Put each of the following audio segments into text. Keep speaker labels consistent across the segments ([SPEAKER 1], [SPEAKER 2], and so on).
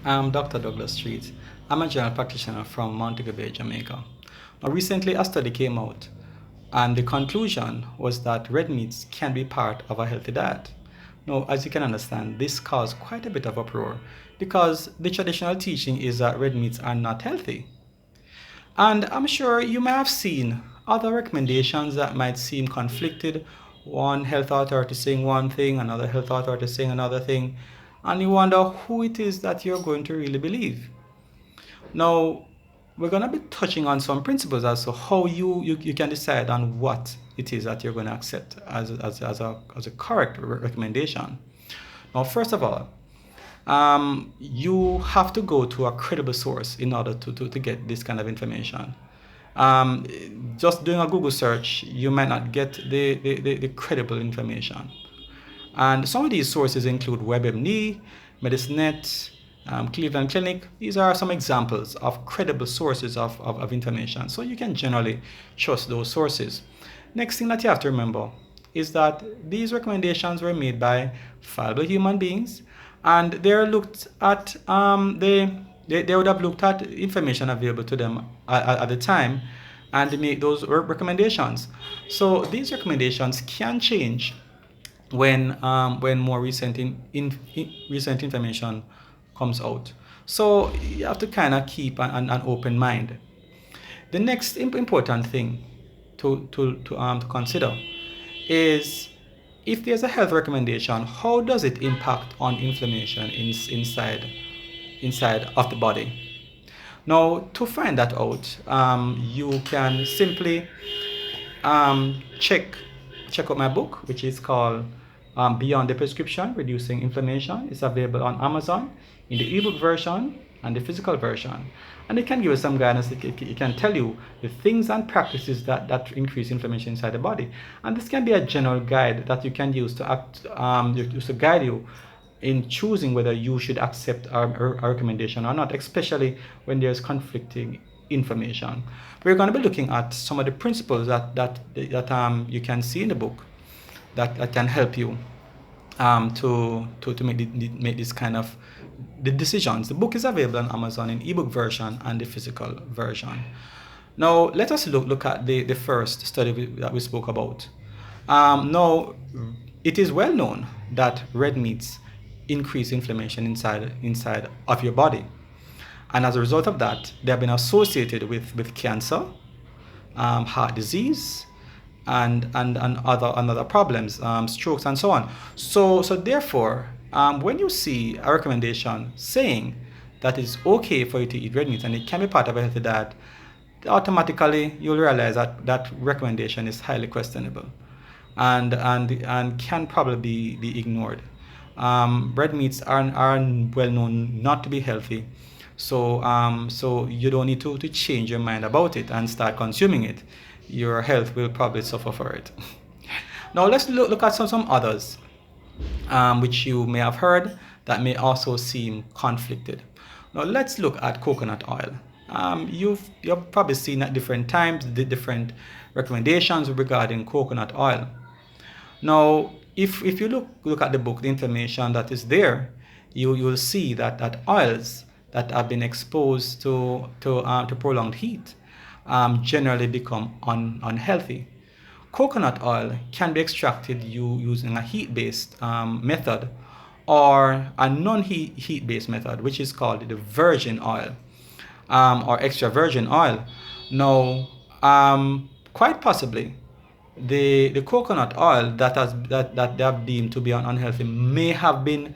[SPEAKER 1] I'm Dr. Douglas Street. I'm a general practitioner from Montego Bay, Jamaica. Now, recently, a study came out, and the conclusion was that red meats can be part of a healthy diet. Now, as you can understand, this caused quite a bit of uproar because the traditional teaching is that red meats are not healthy. And I'm sure you may have seen other recommendations that might seem conflicted. One health authority saying one thing, another health authority saying another thing, and you wonder who it is that you're going to really believe. Now, we're going to be touching on some principles as to how you can decide on what it is that you're going to accept as a correct recommendation. Now, first of all, you have to go to a credible source in order to get this kind of information. Um, just doing a Google search, you might not get the credible information. And some of these sources include WebMD, Medicinet, Cleveland Clinic. These are some examples of credible sources of information. So you can generally trust those sources. Next thing that you have to remember is that these recommendations were made by fallible human beings, and they're looked at they would have looked at information available to them at the time and they make those recommendations. So these recommendations can change when more recent information comes out. So you have to kind of keep an open mind. The next important thing to consider is if there's a health recommendation, how does it impact on inflammation inside of the body? Now, to find that out, you can simply check out my book, which is called Beyond the Prescription: Reducing Inflammation. It's available on Amazon in the ebook version and the physical version. And it can give you some guidance. It can tell you the things and practices that increase inflammation inside the body. And this can be a general guide that you can use to guide you in choosing whether you should accept our recommendation or not, especially when there's conflicting information. We're going to be looking at some of the principles that you can see in the book that can help you to make this kind of the decisions. The book is available on Amazon in ebook version and the physical version. Now let us look at the first study that we spoke about. Now it is well known that red meats increase inflammation inside of your body, and as a result of that, they have been associated with cancer, heart disease, and other problems, strokes, and so on. So therefore, when you see a recommendation saying that it's okay for you to eat red meat and it can be part of a healthy diet, automatically you'll realize that that recommendation is highly questionable and can probably be ignored. Red meats are well known not to be healthy, so you don't need to change your mind about it and start consuming it. Your health will probably suffer for it. Now let's look at some others, which you may have heard that may also seem conflicted. Now let's look at coconut oil. You've probably seen at different times the different recommendations regarding coconut oil. Now, if you look at the book, the information that is there, you will see that oils that have been exposed to prolonged heat generally become unhealthy. Coconut oil can be extracted using a heat-based method or a non-heat-based method, which is called the virgin oil or extra virgin oil. Now, quite possibly, the coconut oil that they have deemed to be unhealthy may have been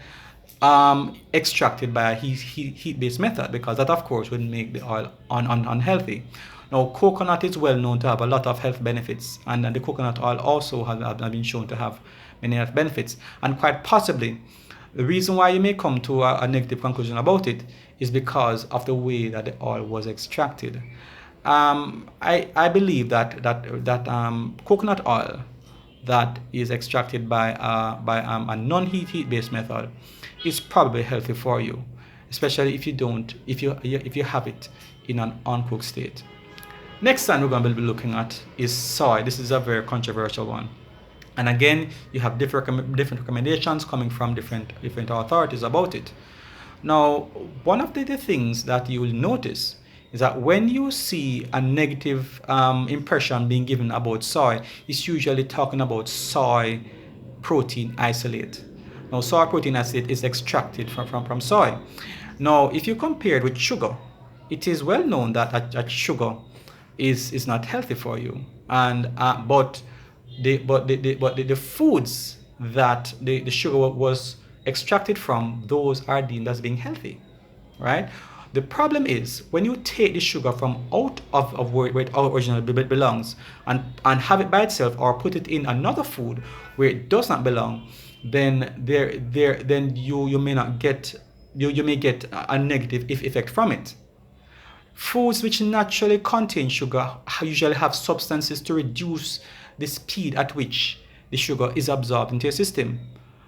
[SPEAKER 1] extracted by a heat-based method, because that of course would make the oil unhealthy. Now coconut is well known to have a lot of health benefits, and the coconut oil also has been shown to have many health benefits, and quite possibly the reason why you may come to a negative conclusion about it is because of the way that the oil was extracted. I believe that coconut oil that is extracted by a non-heat based method is probably healthy for you, especially if you have it in an uncooked state. Next time we're going to be looking at is soy. This is a very controversial one. And again, you have different recommendations coming from different authorities about it. Now, one of the things that you will notice is that when you see a negative impression being given about soy, it's usually talking about soy protein isolate. Now, soy protein isolate is extracted from soy. Now, if you compare it with sugar, it is well known that sugar is not healthy for you. And the foods that the sugar was extracted from, those are deemed as being healthy, right? The problem is when you take the sugar from out of where it originally belongs and have it by itself or put it in another food where it does not belong, then you may not get you may get a negative effect from it. Foods which naturally contain sugar usually have substances to reduce the speed at which the sugar is absorbed into your system.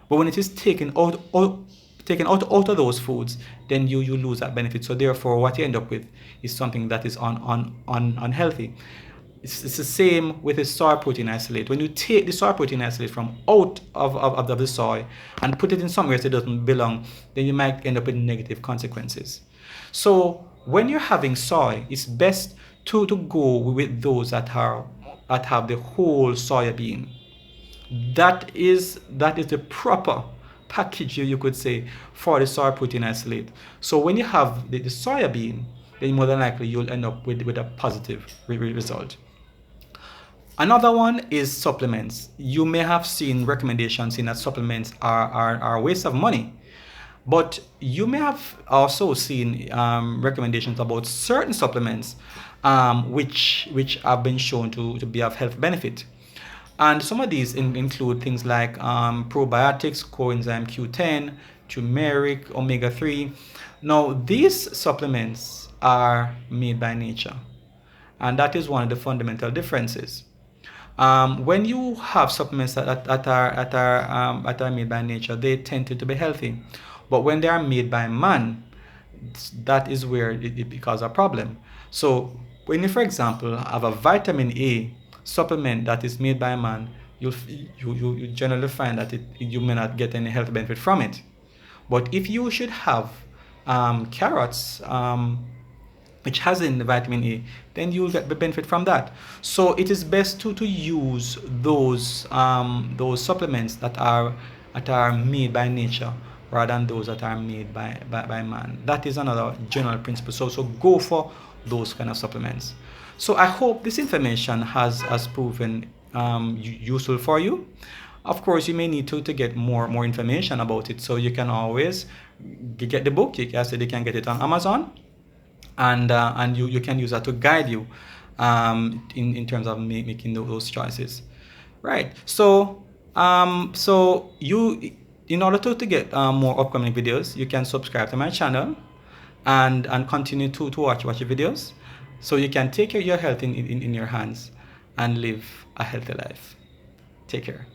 [SPEAKER 1] But when it is taken out of those foods, then you lose that benefit. So therefore, what you end up with is something that is unhealthy. It's the same with the soy protein isolate. When you take the soy protein isolate from out of the soy and put it in somewhere that it doesn't belong, then you might end up with negative consequences. So when you're having soy, it's best to go with those that have the whole soya bean. That is the proper package, you could say, for the soy protein isolate. So when you have the soya bean, then more than likely you'll end up with a positive result. Another one is supplements. You may have seen recommendations in that supplements are a waste of money. But you may have also seen recommendations about certain supplements which have been shown to be of health benefit. And some of these include things like probiotics, coenzyme Q10, turmeric, omega-3. Now, these supplements are made by nature, and that is one of the fundamental differences. When you have supplements that are made by nature, they tend to be healthy. But when they are made by man, that is where it becomes a problem. So when you, for example, have a vitamin A supplement that is made by man, you generally find that you may not get any health benefit from it. But if you should have carrots, which has in the vitamin A, then you'll get the benefit from that. So it is best to use those supplements that are made by nature rather than those that are made by man. That is another general principle. So go for those kind of supplements. So I hope this information has proven useful for you. Of course, you may need to get more information about it. So you can always get the book. You can get it on Amazon, and you can use that to guide you in terms of making those choices, right? So you, in order to get more upcoming videos, you can subscribe to my channel and continue to watch your videos, so you can take your health in your hands and live a healthy life. Take care.